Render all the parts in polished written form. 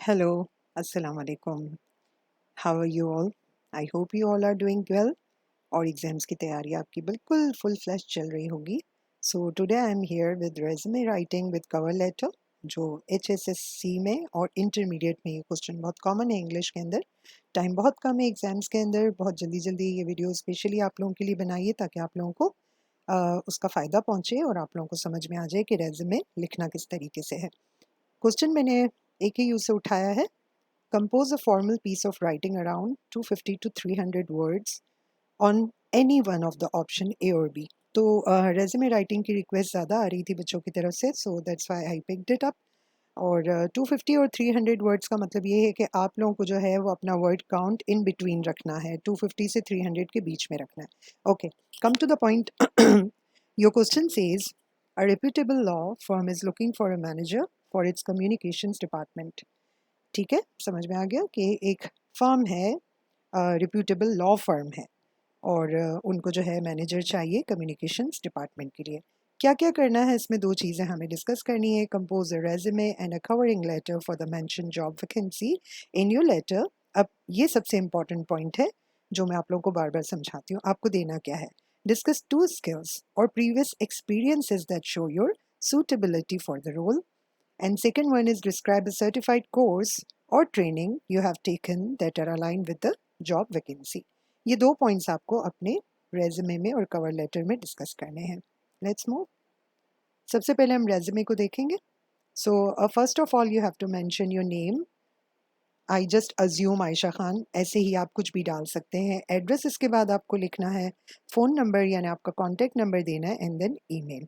Hello, Assalamu alaikum. How are you all? I hope you all are doing well और exams की तैयारी आपकी बिल्कुल फुल फ्लैश चल रही होगी. So today I am here with resume writing with cover letter जो HSSC में और इंटरमीडिएट में ये क्वेश्चन बहुत कॉमन है इंग्लिश के अंदर. टाइम बहुत कम है एग्जाम्स के अंदर, बहुत जल्दी जल्दी ये वीडियो स्पेशली आप लोगों के लिए बनाइए ताकि आप लोगों को उसका फ़ायदा पहुँचे और आप लोगों को समझ में आ जाए कि रेज्यूमे लिखना किस तरीके से है. क्वेश्चन मैंने एक ही यूज़ से उठाया है. Compose a formal piece of writing around 250 to 300 words on any one of the option A or B. तो रेज्यूमे राइटिंग की रिक्वेस्ट ज़्यादा आ रही थी बच्चों की तरफ से, so that's why I picked it up. और 250 और 300 वर्ड्स का मतलब ये है कि आप लोगों को जो है वो अपना वर्ड काउंट इन बिटवीन रखना है, 250 से 300 के बीच में रखना है. Okay, come to the point. Your question says a reputable law firm is looking for a manager for its communications department. ठीक है, समझ में आ गया कि एक फर्म है, रिप्यूटेबल लॉ फर्म है और उनको जो है मैनेजर चाहिए कम्युनिकेशंस डिपार्टमेंट के लिए. क्या क्या करना है इसमें, दो चीज़ें हमें डिस्कस करनी है. Compose a resume and a covering letter for the mention job vacancy in your letter. अब ये सबसे इंपॉर्टेंट पॉइंट है जो मैं आप लोगों को बार बार समझाती हूँ. आपको देना क्या है, डिस्कस टू स्किल्स और previous experiences that show your suitability for the role. And second one is describe a certified course or training you have taken that are aligned with the job vacancy. ये दो points आपको अपने resume में और cover letter में discuss करने हैं. Let's move. सबसे पहले हम रेज्यूमे को देखेंगे. So first of all you have to mention your name. I just assume Ayesha Khan, ऐसे ही आप कुछ भी डाल सकते हैं. एड्रेस इसके बाद आपको लिखना है. फ़ोन नंबर यानी आपका कॉन्टैक्ट नंबर देना है एंड देन ईमेल.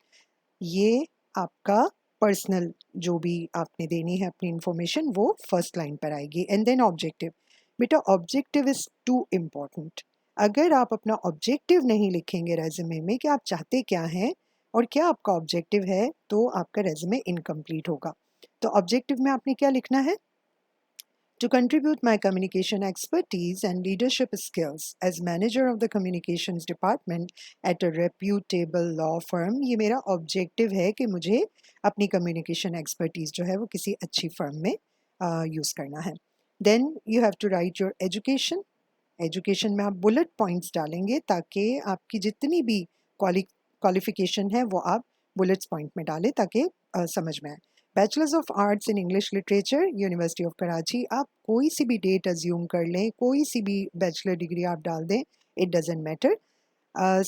ये आपका पर्सनल जो भी आपने देनी है अपनी इंफॉर्मेशन वो फर्स्ट लाइन पर आएगी. And then objective. बेटा ऑब्जेक्टिव इज़ टू इम्पॉर्टेंट. अगर आप अपना ऑब्जेक्टिव नहीं लिखेंगे रेज्यूमे में कि आप चाहते क्या हैं और क्या आपका ऑब्जेक्टिव है, तो आपका रेज्यूमे इनकम्प्लीट होगा. तो ऑब्जेक्टिव में आपने क्या लिखना है, to contribute my communication expertise and leadership skills as manager of the communications department at a reputable law firm. ये मेरा ऑब्जेक्टिव है कि मुझे अपनी कम्युनिकेशन एक्सपर्टीज जो है वो किसी अच्छी फर्म में यूज़ करना है. Then you have to write your education. Education में आप बुलेट पॉइंट्स डालेंगे ताकि आपकी जितनी भी क्वालिफिकेशन है वो आप बुलेट्स पॉइंट में डालें ताकि समझ में आए. Bachelors of arts in English literature, university of Karachi. आप कोई सी भी डेट अज्यूम कर लें, कोई सी भी बैचलर डिग्री आप डाल दें, it doesn't matter.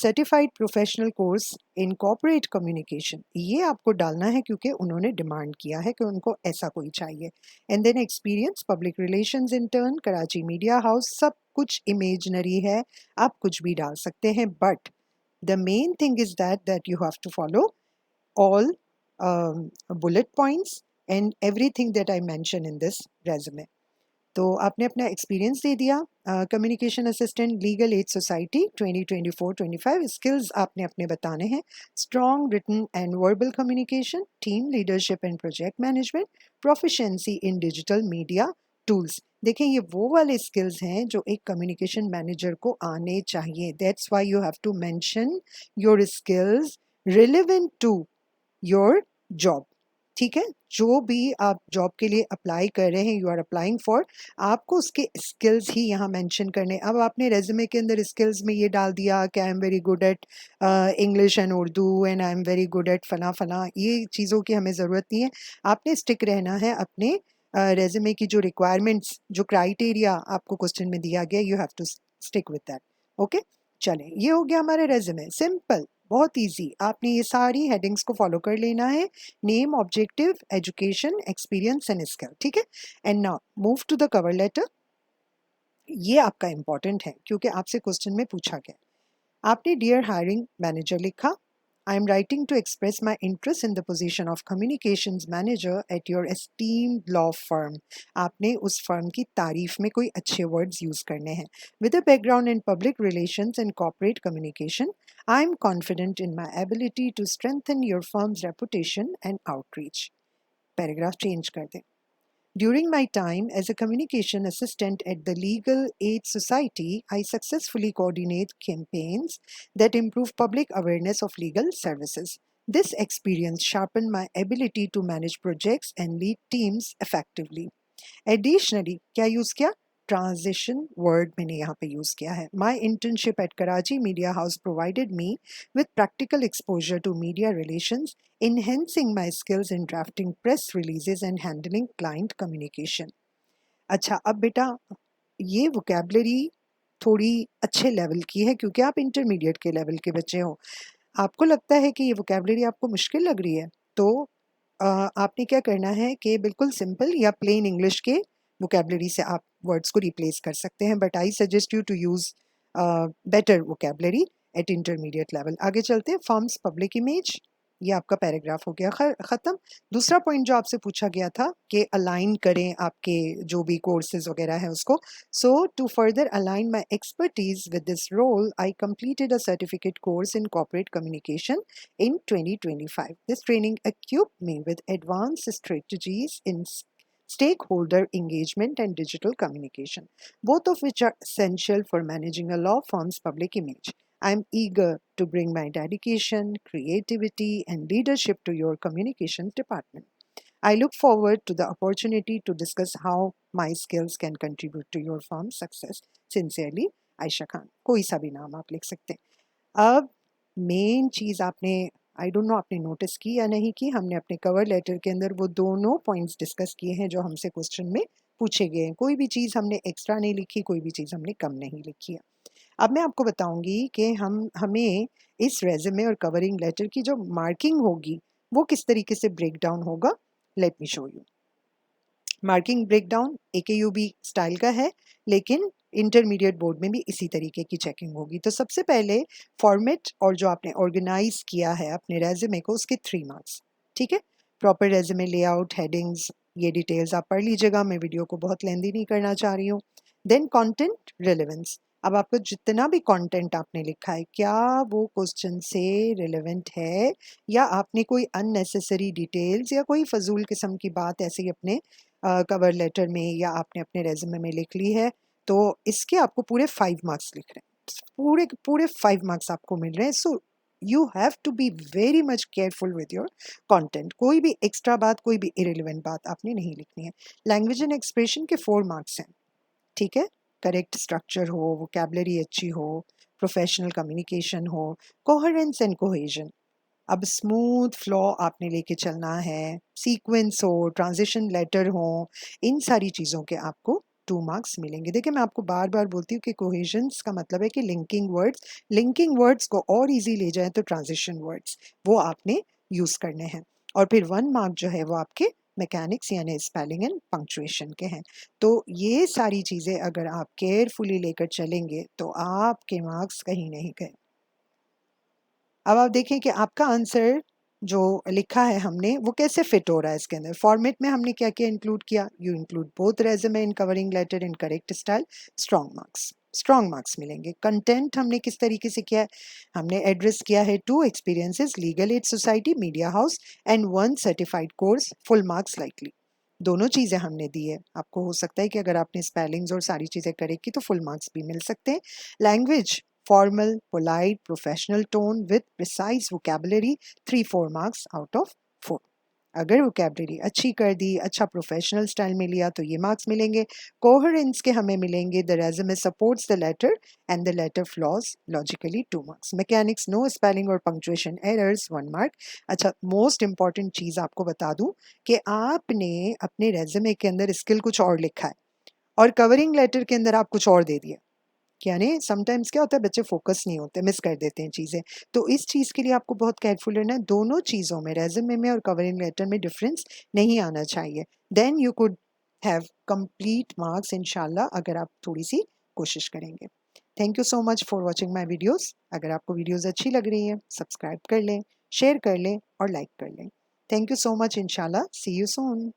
Certified professional course in corporate communication, ये आपको डालना है क्योंकि उन्होंने डिमांड किया है कि उनको ऐसा कोई चाहिए. And then experience public relations intern Karachi media house. सब कुछ इमेजनरी है, आप कुछ भी डाल सकते हैं, but the main thing is that you have to follow all bullet points and everything that I mentioned in this resume. तो आपने अपना एक्सपीरियंस दे दिया. Communication assistant, legal aid society 2024-25. Skills आपने अपने बताने हैं. Strong written and verbal communication, team leadership and project management, proficiency in digital media tools. देखें ये वो वाले स्किल्स हैं जो एक कम्युनिकेशन मैनेजर को आने चाहिए. That's why you have to mention your skills relevant to your job. ठीक है, जो भी आप जॉब के लिए अप्लाई कर रहे हैं, यू आर अप्लाइंग फॉर, आपको उसके स्किल्स ही यहाँ मेंशन करने. अब आपने रेज्यूमे के अंदर स्किल्स में ये डाल दिया कि I am very good at English and Urdu and I am very good at फला फला, ये चीज़ों की हमें ज़रूरत नहीं है. आपने स्टिक रहना है अपने रेज्यूमे की जो रिक्वायरमेंट्स, जो क्राइटेरिया आपको क्वेश्चन में दिया गया, you have to stick with that. Okay, चलें, ये हो गया हमारे रेज्यूमे. सिंपल, बहुत इजी. आपने ये सारी हेडिंग्स को फॉलो कर लेना है. Name, objective, education, experience and skill. ठीक है. And now move to the cover letter. ये आपका इंपॉर्टेंट है क्योंकि आपसे क्वेश्चन में पूछा गया. आपने डियर हायरिंग मैनेजर लिखा. I am writing to express my interest in the position of communications manager at your esteemed law firm. आपने उस फर्म की तारीफ में कोई अच्छे वर्ड्स यूज करने हैं. With a background in public relations and corporate communication, I am confident in my ability to strengthen your firm's reputation and outreach. Paragraph change कर दें. During my time as a communication assistant at the Legal Aid Society, I successfully coordinate campaigns that improve public awareness of legal services. This experience sharpened my ability to manage projects and lead teams effectively. Additionally क्या use किया, transition word मैंने यहाँ पे use किया है। My internship at Karachi media house provided me with practical exposure to media relations, enhancing my skills in drafting press releases and handling client communication। अच्छा, अब बेटा ये वोकेबलरी थोड़ी अच्छे लेवल की है क्योंकि आप इंटरमीडिएट के लेवल के बच्चे हो। आपको लगता है कि ये वोकेबलरी आपको मुश्किल लग रही है, तो आपने क्या करना है कि बिल्कुल सिंपल या प्लेन इंग्लिश के वोकेबलरी से आप वर्ड्स को रिप्लेस कर सकते हैं, but I suggest you to use better vocabulary at intermediate level. आगे चलते हैं, फॉर्म्स पब्लिक इमेज, ये आपका पैराग्राफ हो गया ख़त्म। दूसरा पॉइंट जो आपसे पूछा गया था कि अलाइन करें आपके जो भी कोर्सेज वगैरह हैं उसको। So to further align my expertise with this role I completed a certificate course in corporate communication in 2025. This training equipped me with advanced strategies in stakeholder engagement and digital communication, both of which are essential for managing a law firm's public image. I'm eager to bring my dedication, creativity, and leadership to your communications department. I look forward to the opportunity to discuss how my skills can contribute to your firm's success. Sincerely, Ayesha Khan. कोई सा भी नाम आप लिख सकते हैं। अब main चीज़ आपने, आई डोंट नो आपने नोटिस की या नहीं की, हमने अपने कवर लेटर के अंदर वो दोनों पॉइंट्स डिस्कस किए हैं जो हमसे क्वेश्चन में पूछे गए हैं। कोई भी चीज़ हमने एक्स्ट्रा नहीं लिखी, कोई भी चीज़ हमने कम नहीं लिखी है। अब मैं आपको बताऊंगी कि हमें इस रेज्यूमे और कवरिंग लेटर की जो मार्किंग होगी वो किस तरीके से ब्रेक डाउन होगा। Let me show you. Marking breakdown AKUB style का है, लेकिन इंटरमीडिएट बोर्ड में भी इसी तरीके की चेकिंग होगी। तो सबसे पहले फॉर्मेट और जो आपने ऑर्गेनाइज किया है अपने रेज्यूमे को, उसके 3 मार्क्स। ठीक है, प्रॉपर रेज्यूमे लेआउट, हेडिंग्स, ये डिटेल्स आप पढ़ लीजिएगा, मैं वीडियो को बहुत लेंदी नहीं करना चाह रही हूँ। देन कंटेंट रिलेवेंस, अब आपको जितना भी कंटेंट आपने लिखा है क्या वो क्वेश्चन से रिलेवेंट है, या आपने कोई अननेसेसरी डिटेल्स या कोई फजूल किस्म की बात ऐसे ही अपने कवर लेटर में या आपने अपने रेज्यूमे में लिख ली है। तो इसके आपको पूरे 5 मार्क्स लिख रहे हैं, पूरे पूरे 5 मार्क्स आपको मिल रहे हैं। So you have to be very much careful with your content. कोई भी एक्स्ट्रा बात, कोई भी इरेलीवेंट बात आपने नहीं लिखनी है। लैंग्वेज एंड एक्सप्रेशन के 4 मार्क्स हैं। ठीक है, करेक्ट स्ट्रक्चर हो, वोकैबुलरी अच्छी हो, प्रोफेशनल कम्युनिकेशन हो, कोहेरेंस एंड कोहेजन। अब स्मूथ फ्लो आपने लेके चलना है, सीक्वेंस हो, ट्रांजिशन लेटर हो, इन सारी चीज़ों के आपको 2 मार्क्स मिलेंगे। देखिए, मैं आपको बार बार बोलती हूँ कि कोहेजन्स का मतलब है कि लिंकिंग वर्ड्स को और इजी ले जाएं तो ट्रांजिशन वर्ड्स वो आपने यूज़ करने हैं। और फिर 1 मार्क जो है वो आपके मैकेनिक्स यानी स्पेलिंग एंड पंक्चुएशन के हैं। तो ये सारी चीज़ें अगर आप केयरफुली लेकर चलेंगे तो आपके मार्क्स कहीं नहीं गए। अब आप देखें कि आपका आंसर जो लिखा है हमने वो कैसे फिट हो रहा है इसके अंदर। फॉर्मेट में हमने क्या क्या इंक्लूड किया, you include both resume in covering letter in correct style, strong marks मिलेंगे। कंटेंट हमने किस तरीके से किया है, हमने एड्रेस किया है 2 experiences, legal aid society, media house and 1 certified course, full marks likely. दोनों चीज़ें हमने दी है। आपको हो सकता है कि अगर आपने स्पेलिंग्स और सारी चीज़ें करेक्ट की तो फुल मार्क्स भी मिल सकते हैं। Language formal, polite, professional tone with precise vocabulary, 3-4 marks out of 4। अगर वोकेबलरी अच्छी कर दी, अच्छा प्रोफेशनल स्टाइल में लिया तो ये मार्क्स मिलेंगे। कोहेरेंस के हमें मिलेंगे, the resume supports the letter and the letter flows logically 2 marks. Mechanics no spelling और पंक्चुएशन एरर्स 1 मार्क। अच्छा, मोस्ट इंपॉर्टेंट चीज़ आपको बता दूं कि आपने अपने रेज्यूमे के अंदर स्किल कुछ और लिखा है और कवरिंग लेटर के अंदर आप कुछ और दे दिया। यानी समटाइम्स क्या होता है, बच्चे फोकस नहीं होते, मिस कर देते हैं चीज़ें। तो इस चीज़ के लिए आपको बहुत केयरफुल रहना है। दोनों चीज़ों में, रेज्यूमे में और कवरिंग लेटर में डिफरेंस नहीं आना चाहिए। Then you could have complete marks इंशाल्लाह, अगर आप थोड़ी सी कोशिश करेंगे। Thank you so much for watching my videos. अगर आपको वीडियोज़ अच्छी लग रही हैं सब्सक्राइब कर लें, शेयर कर लें और लाइक कर लें। थैंक यू सो मच, इंशाल्लाह सी यू सून।